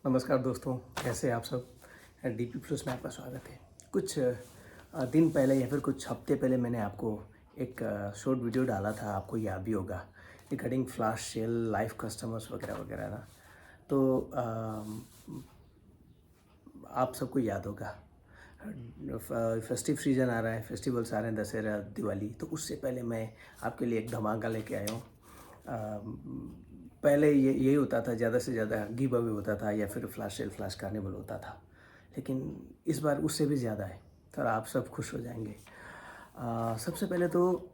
नमस्कार दोस्तों, कैसे हैं आप सब। डीपी प्लस में आपका स्वागत है। कुछ दिन पहले या फिर कुछ हफ्ते पहले मैंने आपको एक शॉर्ट वीडियो डाला था, आपको याद भी होगा, regarding flash sale live customers वगैरह वगैरह ना। तो आप सबको याद होगा, फेस्टिव सीजन आ रहा है, फेस्टिवल्स आ रहे हैं, दशहरा, दिवाली। तो उससे पहले मैं आपके लिए एक धमाका लेके आया हूँ। पहले यही होता था, ज़्यादा से ज़्यादा गिव अवे होता था या फिर फ्लैश सेल, फ्लैश कार्निवल होता था। लेकिन इस बार उससे भी ज़्यादा है, तो आप सब खुश हो जाएंगे। सबसे पहले तो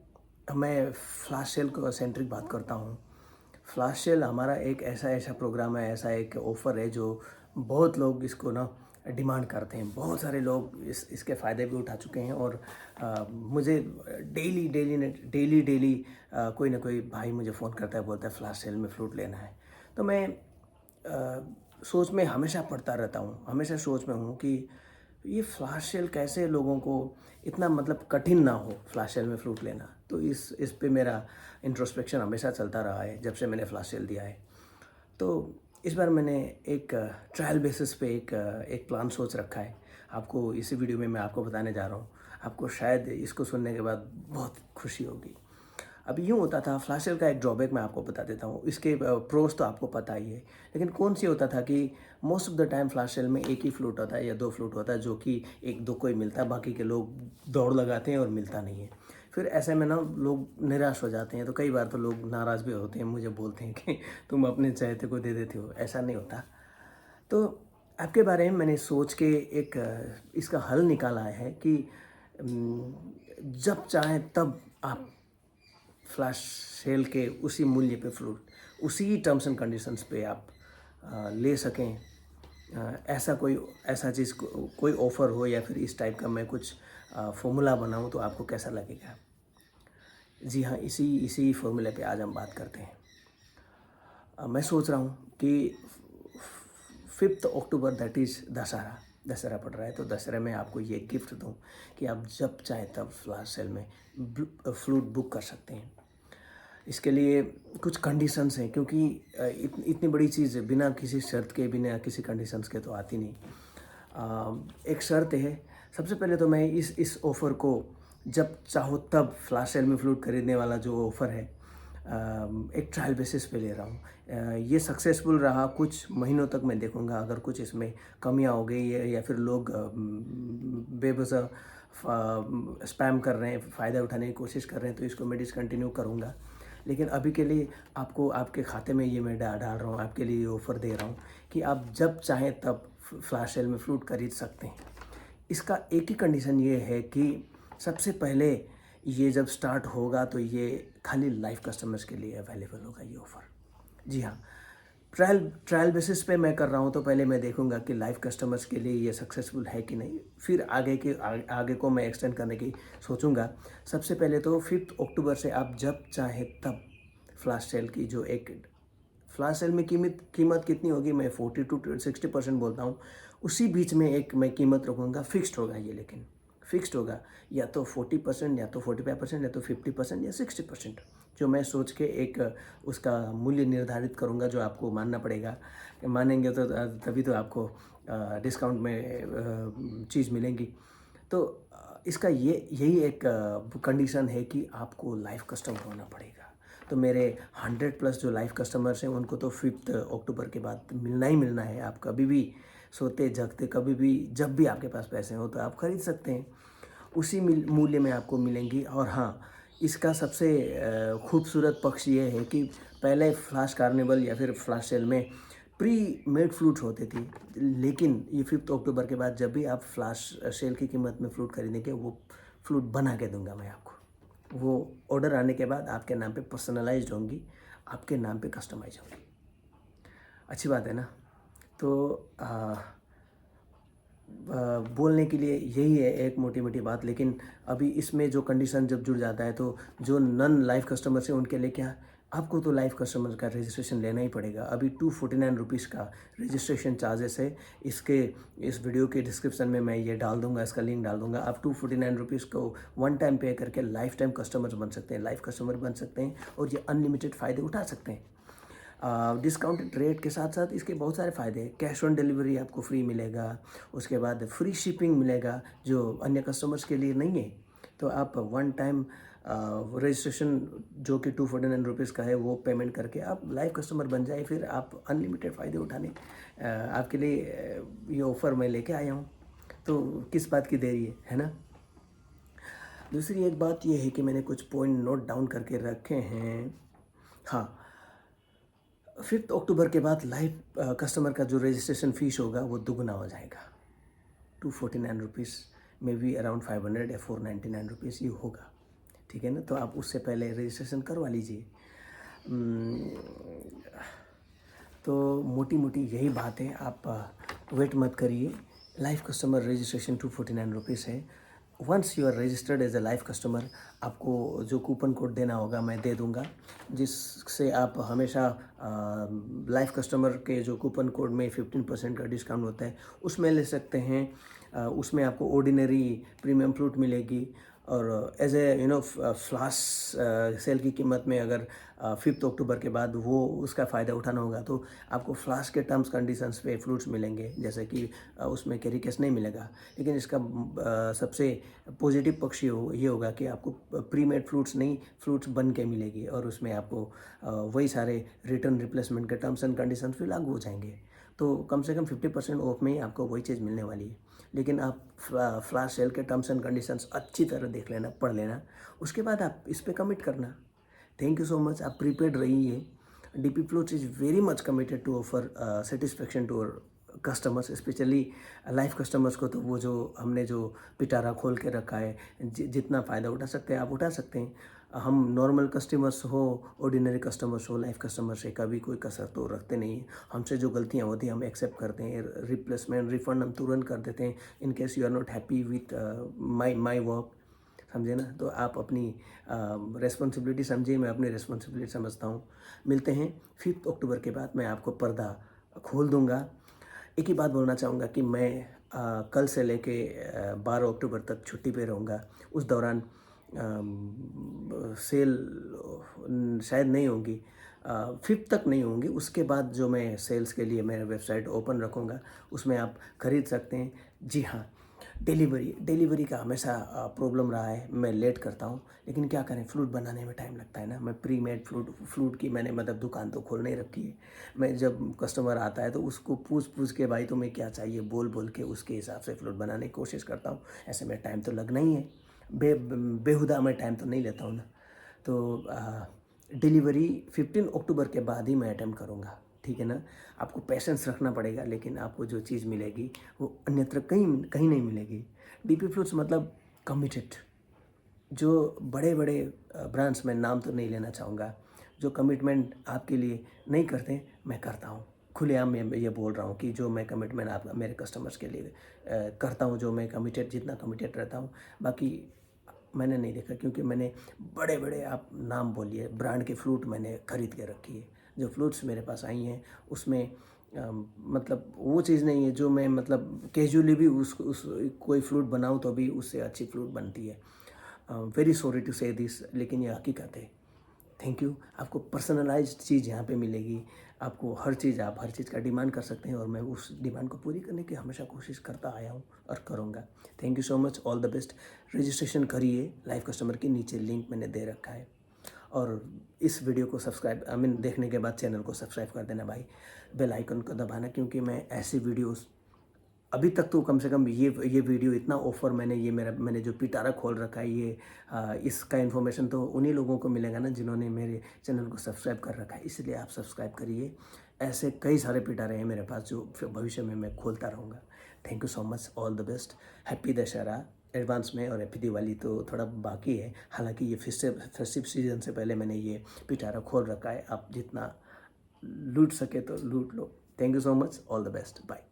मैं फ्लैश सेल को सेंट्रिक बात करता हूँ। फ्लैश सेल हमारा एक ऐसा ऐसा प्रोग्राम है, ऐसा एक ऑफ़र है जो बहुत लोग इसको ना डिमांड करते हैं। बहुत सारे लोग इसके फ़ायदे भी उठा चुके हैं और मुझे डेली डेली डेली डेली कोई ना कोई भाई मुझे फ़ोन करता है, बोलता है फ्लैश सेल में फ्लूट लेना है। तो मैं सोच में हमेशा पढ़ता रहता हूँ, हमेशा सोच में हूँ कि ये फ्लैश सेल कैसे लोगों को इतना मतलब कठिन ना हो फ्लैश सेल में फ्लूट लेना। तो इस पे मेरा इंट्रोस्पेक्शन हमेशा चलता रहा है जब से मैंने फ्लैश सेल दिया है। तो इस बार मैंने एक ट्रायल बेसिस पे एक प्लान सोच रखा है। आपको इसी वीडियो में मैं आपको बताने जा रहा हूँ। आपको शायद इसको सुनने के बाद बहुत खुशी होगी। अब यूँ होता था, फ्लैश सेल का एक ड्रॉबैक मैं आपको बता देता हूँ। इसके प्रोस तो आपको पता ही है, लेकिन कौन सी होता था कि most of the time flash sale में एक ही फ्लूट होता है या दो फ्लूट होता है, जो कि एक दो को ही मिलता है, बाकी के लोग दौड़ लगाते हैं और मिलता नहीं है। फिर ऐसे में ना लोग निराश हो जाते हैं। तो कई बार तो लोग नाराज़ भी होते हैं, मुझे बोलते हैं कि तुम अपने चाहते को दे देते हो। ऐसा नहीं होता। तो आपके बारे में मैंने सोच के एक इसका हल निकाला है कि जब चाहें तब आप फ्लैश सेल के उसी मूल्य पे फ्लूट, उसी टर्म्स एंड कंडीशंस पे आप ले सकें। ऐसा चीज़ कोई ऑफ़र हो या फिर इस टाइप का मैं कुछ फॉर्मूला बनाऊं, तो आपको कैसा लगेगा। जी हाँ, इसी इसी फॉर्मूले पे आज हम बात करते हैं। मैं सोच रहा हूँ कि 5 October that is Dussehra, Dussehra पड़ रहा है। तो दशहरे में आपको ये गिफ्ट दूँ कि आप जब चाहे तब फ्लैश सेल में फ्लूट बुक कर सकते हैं। इसके लिए कुछ कंडीशंस हैं, क्योंकि इतनी बड़ी चीज़ बिना किसी शर्त के, बिना किसी कंडीशंस के तो आती नहीं। एक शर्त है। सबसे पहले तो मैं इस ऑफ़र को जब चाहो तब फ्लैश सेल में फ्लूट खरीदने वाला जो ऑफ़र है, एक ट्रायल बेसिस पे ले रहा हूँ। ये सक्सेसफुल रहा कुछ महीनों तक, मैं देखूँगा। अगर कुछ इसमें कमियाँ हो गई या फिर लोग बेवजह स्पैम कर रहे हैं, फ़ायदा उठाने की कोशिश कर रहे हैं, तो इसको मैं डिसकंटिन्यू करूँगा। लेकिन अभी के लिए आपको आपके खाते में ये मैं डाल रहा हूँ, आपके लिए ये ऑफ़र दे रहा हूँ कि आप जब चाहें तब फ्लैश सेल में फ्लूट खरीद सकते हैं। इसका एक ही कंडीशन ये है कि सबसे पहले ये जब स्टार्ट होगा तो ये खाली लाइव कस्टमर्स के लिए अवेलेबल होगा ये ऑफ़र। जी हाँ, ट्रायल ट्रायल बेसिस पे मैं कर रहा हूँ, तो पहले मैं देखूँगा कि लाइव कस्टमर्स के लिए ये सक्सेसफुल है कि नहीं। फिर आगे को मैं एक्सटेंड करने की सोचूँगा। सबसे पहले तो 5 अक्टूबर से आप जब चाहे तब फ्लैश सेल की जो एक फ्लैश सेल में कीमत कितनी होगी, मैं 40 to 60% बोलता हूँ। उसी बीच में एक मैं कीमत रखूँगा, फिक्स्ड होगा ये, लेकिन फिक्स्ड होगा या तो 40%, या तो 45%, या तो 50% या 60%, जो मैं सोच के एक उसका मूल्य निर्धारित करूँगा, जो आपको मानना पड़ेगा। मानेंगे तो तभी तो आपको डिस्काउंट में चीज़ मिलेंगी। तो इसका यही एक कंडीशन है कि आपको लाइव कस्टमर होना पड़ेगा। तो मेरे 100+ जो लाइव कस्टमर्स हैं, उनको तो 5 अक्टूबर के बाद मिलना ही मिलना है। आप कभी भी सोते जगते, कभी भी, जब भी आपके पास पैसे हो तो आप खरीद सकते हैं। उसी मूल्य में आपको मिलेंगी। और हाँ, इसका सबसे खूबसूरत पक्ष ये है कि पहले फ्लैश कार्निवल या फिर फ्लैश सेल में प्री मेड फ्लूट्स होते थे, लेकिन ये 5 अक्टूबर के बाद जब भी आप फ्लैश सेल की कीमत में फ्लूट खरीदेंगे, वो फ्लूट बना के दूंगा मैं आपको। वो ऑर्डर आने के बाद आपके नाम पे पर्सनलाइज्ड होंगी, आपके नाम पे कस्टमाइज होंगी। अच्छी बात है ना। तो बोलने के लिए यही है एक मोटी मोटी बात। लेकिन अभी इसमें जो कंडीशन जब जुड़ जाता है, तो जो नॉन लाइव कस्टमर्स हैं उनके लिए क्या, आपको तो लाइव कस्टमर का रजिस्ट्रेशन लेना ही पड़ेगा। अभी 249 रुपीज़ का रजिस्ट्रेशन चार्जेस है। इस वीडियो के डिस्क्रिप्शन में मैं ये डाल दूंगा, इसका लिंक डाल दूंगा। आप 249 रुपीज़ को वन टाइम पे करके लाइफ टाइम कस्टमर बन सकते हैं, लाइव कस्टमर बन सकते हैं, और ये अनलिमिटेड फ़ायदे उठा सकते हैं। डिस्काउंटेड रेट के साथ साथ इसके बहुत सारे फ़ायदे हैं। कैश ऑन डिलीवरी आपको फ्री मिलेगा, उसके बाद फ्री शिपिंग मिलेगा जो अन्य कस्टमर्स के लिए नहीं है। तो आप वन टाइम रजिस्ट्रेशन जो कि 249 रुपीज़ का है वो पेमेंट करके आप लाइव कस्टमर बन जाए, फिर आप अनलिमिटेड फ़ायदे उठाने आपके लिए ये ऑफ़र मैं लेके आया हूँ। तो किस बात की देरी है ना। दूसरी एक बात ये है कि मैंने कुछ पॉइंट नोट डाउन करके रखे हैं। हाँ, 5 अक्टूबर के बाद लाइव कस्टमर का जो रजिस्ट्रेशन फ़ीस होगा वो दुगना हो जाएगा। 249 रुपीज़ में भी अराउंड 500 या 499 रुपीज़ ये होगा, ठीक है ना। तो आप उससे पहले रजिस्ट्रेशन करवा लीजिए। तो मोटी मोटी यही बात है, आप वेट मत करिए। लाइव कस्टमर रजिस्ट्रेशन 249 रुपीज़ है। Once you are registered as a live customer, आपको जो कूपन कोड देना होगा मैं दे दूंगा, जिससे आप हमेशा लाइव कस्टमर के जो कूपन कोड में 15% का डिस्काउंट होता है उसमें ले सकते हैं। उसमें आपको ऑर्डिनरी प्रीमियम फ्रूट मिलेगी, और एज ए फ्लाश सेल की कीमत में अगर 5 अक्टूबर के बाद वो उसका फ़ायदा उठाना होगा तो आपको फ्लाश के टर्म्स कंडीशंस पे फ्रूट्स मिलेंगे, जैसे कि उसमें कैरी केस नहीं मिलेगा। लेकिन इसका सबसे पॉजिटिव पक्ष ये होगा कि आपको प्रीमेड फ्रूट्स नहीं, फ्रूट्स बन के मिलेगी, और उसमें आपको वही सारे रिटर्न रिप्लेसमेंट के टर्म्स एंड कंडीशंस भी लागू हो जाएंगे। तो कम से कम 50% ऑफ में ही आपको वही चीज़ मिलने वाली है। लेकिन आप फ्लैश सेल के टर्म्स एंड कंडीशंस अच्छी तरह देख लेना, पढ़ लेना, उसके बाद आप इस पे कमिट करना। थैंक यू सो मच, आप प्रीपेड रहिए। DP fruits is very much committed to offer satisfaction to our customers, specially life customers को। तो वो जो हमने जो पिटारा खोल के रखा है, जितना फ़ायदा उठा सकते हैं आप उठा सकते हैं। हम नॉर्मल कस्टमर्स हो, ऑर्डिनरी कस्टमर्स हो, लाइफ कस्टमर से कभी कोई कसर तो रखते नहीं हैं। हमसे जो गलतियाँ होती हैं हम एक्सेप्ट करते हैं, रिप्लेसमेंट रिफ़ंड हम तुरंत कर देते हैं in case you are not happy with my work, समझे ना। तो आप अपनी रेस्पॉन्सिबिलिटी समझिए, मैं अपनी रेस्पॉन्सिबिलिटी समझता हूँ। मिलते हैं 5 अक्टूबर के बाद, मैं आपको पर्दा खोल दूँगा। एक ही बात बोलना चाहूँगा कि मैं कल से लेके 12 अक्टूबर तक छुट्टी पे रहूँगा। उस दौरान सेल शायद नहीं होंगी, 5 तक नहीं होंगी। उसके बाद जो मैं सेल्स के लिए मेरा वेबसाइट ओपन रखूँगा उसमें आप खरीद सकते हैं। जी हाँ, डिलीवरी का हमेशा प्रॉब्लम रहा है, मैं लेट करता हूँ, लेकिन क्या करें, फ्लूट बनाने में टाइम लगता है ना। मैं प्री मेड फ्लूट की मैंने मतलब दुकान तो खोल नहीं रखी है। मैं जब कस्टमर आता है तो उसको पूछ के भाई तुम्हें क्या चाहिए बोल बोल के उसके हिसाब से फ्लूट बनाने की कोशिश करता हूँ। ऐसे में टाइम तो लगना ही है, बेहुदा मैं टाइम तो नहीं लेता हूँ ना। तो डिलीवरी 15 अक्टूबर के बाद ही मैं अटेम्प्ट करूँगा, ठीक है ना। आपको पेशेंस रखना पड़ेगा, लेकिन आपको जो चीज़ मिलेगी वो अन्यत्र कहीं कहीं नहीं मिलेगी। डीपी फ्रूट्स मतलब कमिटेड, जो बड़े बड़े ब्रांड्स, में नाम तो नहीं लेना चाहूँगा, जो कमिटमेंट आपके लिए नहीं करते, मैं करता हूँ। खुलेआम मैं ये बोल रहा हूँ कि जो मैं कमिटमेंट आप मेरे कस्टमर्स के लिए करता हूँ, जो मैं कमिटेड, जितना कमिटेड रहता हूँ, बाकी मैंने नहीं देखा। क्योंकि मैंने बड़े बड़े, आप नाम बोलिए, ब्रांड के फ्रूट मैंने खरीद के रखी है। जो फ्रूट्स मेरे पास आई हैं उसमें मतलब वो चीज़ नहीं है जो मैं मतलब कैजुअली भी उस कोई फ्रूट बनाऊँ तो भी उससे अच्छी फ्रूट बनती है। वेरी सॉरी टू से दिस, लेकिन ये हकीकत है। Thank you. आपको पर्सनलाइज्ड चीज़ यहाँ पे मिलेगी। आपको हर चीज़, आप हर चीज़ का डिमांड कर सकते हैं, और मैं उस डिमांड को पूरी करने की हमेशा कोशिश करता आया हूँ और करूँगा। Thank you so much, all the best. Registration करिए लाइव कस्टमर के, नीचे लिंक मैंने दे रखा है। और इस वीडियो को सब्सक्राइब, देखने के बाद चैनल को सब्सक्राइब कर देना भाई, बेल आइकन को दबाना, क्योंकि मैं ऐसी वीडियोस अभी तक तो कम से कम ये वीडियो इतना ऑफर मैंने जो पिटारा खोल रखा है, ये इसका इन्फॉर्मेशन तो उन्हीं लोगों को मिलेगा ना जिन्होंने मेरे चैनल को सब्सक्राइब कर रखा है। इसलिए आप सब्सक्राइब करिए। ऐसे कई सारे पिटारे हैं मेरे पास जो फिर भविष्य में मैं खोलता रहूँगा। Thank you so much, all the best. Happy Dussehra advance में, और हैप्पी दिवाली तो थोड़ा बाकी है। हालांकि ये फेस्टिव सीजन से पहले मैंने ये पिटारा खोल रखा है। आप जितना लूट सके तो लूट लो। Thank you so much, all the best, bye.